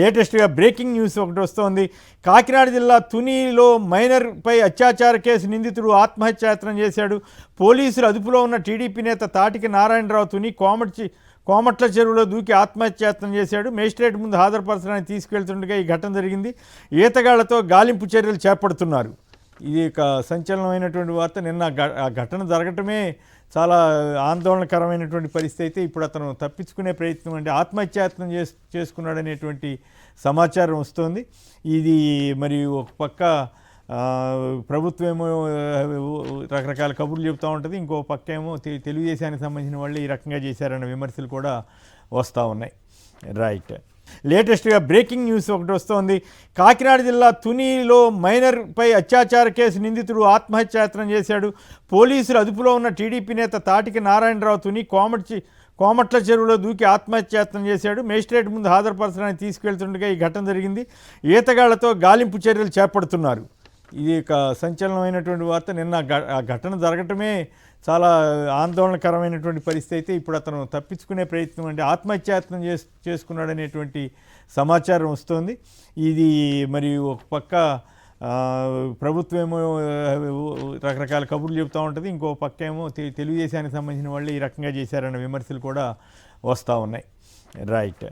లేటెస్ట్గా breaking news ఒకటి వస్తోంది. కాకినాడ జిల్లా తునిలో మైనర్పై అత్యాచార కేసు నిందితుడు ఆత్మహత్యాయత్నం చేశాడు. పోలీసులు అదుపులో ఉన్న టీడీపీ నేత తాటికి నారాయణరావు తుని కోమట్ల చెరువులో దూకి ఆత్మహత్యాయత్నం చేశాడు. మేజిస్ట్రేట్ ముందు హాజరుపరచడానికి తీసుకెళ్తుండగా ఈ ఘటన జరిగింది. ఈతగాళ్లతో గాలింపు చర్యలు చేపడుతున్నారు. ఇది ఒక సంచలనమైనటువంటి వార్త. నిన్న ఆ ఘటన జరగటమే చాలా ఆందోళనకరమైనటువంటి పరిస్థితి. అయితే ఇప్పుడు అతను తప్పించుకునే ప్రయత్నం అంటే ఆత్మహత్యాయత్నం చేసుకున్నాడనేటువంటి సమాచారం వస్తోంది. ఇది మరి ఒక పక్క ప్రభుత్వం ఏమో రకరకాల కబుర్లు చెబుతూ ఉంటుంది, ఇంకో పక్క ఏమో తెలుగుదేశానికి సంబంధించిన వాళ్ళు ఈ రకంగా చేశారన్న విమర్శలు కూడా వస్తూ ఉన్నాయి. రైట్, లేటెస్ట్గా బ్రేకింగ్ న్యూస్ ఒకటి వస్తోంది. కాకినాడ జిల్లా తునిలో మైనర్పై అత్యాచార కేసు నిందితుడు ఆత్మహత్యాయత్నం చేశాడు. పోలీసులు అదుపులో ఉన్న టీడీపీ నేత తాటికి నారాయణరావు తుని కోమట్ల చెరువులో దూకి ఆత్మహత్యాయత్నం చేశాడు. మేజిస్ట్రేట్ ముందు హాజరుపరచడానికి తీసుకెళ్తుండగా ఈ ఘటన జరిగింది. ఈతగాళ్లతో గాలింపు చర్యలు చేపడుతున్నారు. ఇది ఒక సంచలనమైనటువంటి వార్త. నిన్న ఆ ఘటన జరగటమే చాలా ఆందోళనకరమైనటువంటి పరిస్థితి. అయితే ఇప్పుడు అతను తప్పించుకునే ప్రయత్నం అంటే ఆత్మహత్యాయత్నం చేసుకున్నాడనేటువంటి సమాచారం వస్తోంది. ఇది మరి ఒక పక్క ప్రభుత్వం ఏమో రకరకాల కబుర్లు చెబుతూ ఉంటుంది, ఇంకో పక్క ఏమో తెలుగుదేశానికి సంబంధించిన వాళ్ళు ఈ రకంగా చేశారన్న విమర్శలు కూడా వస్తూ ఉన్నాయి. రైట్.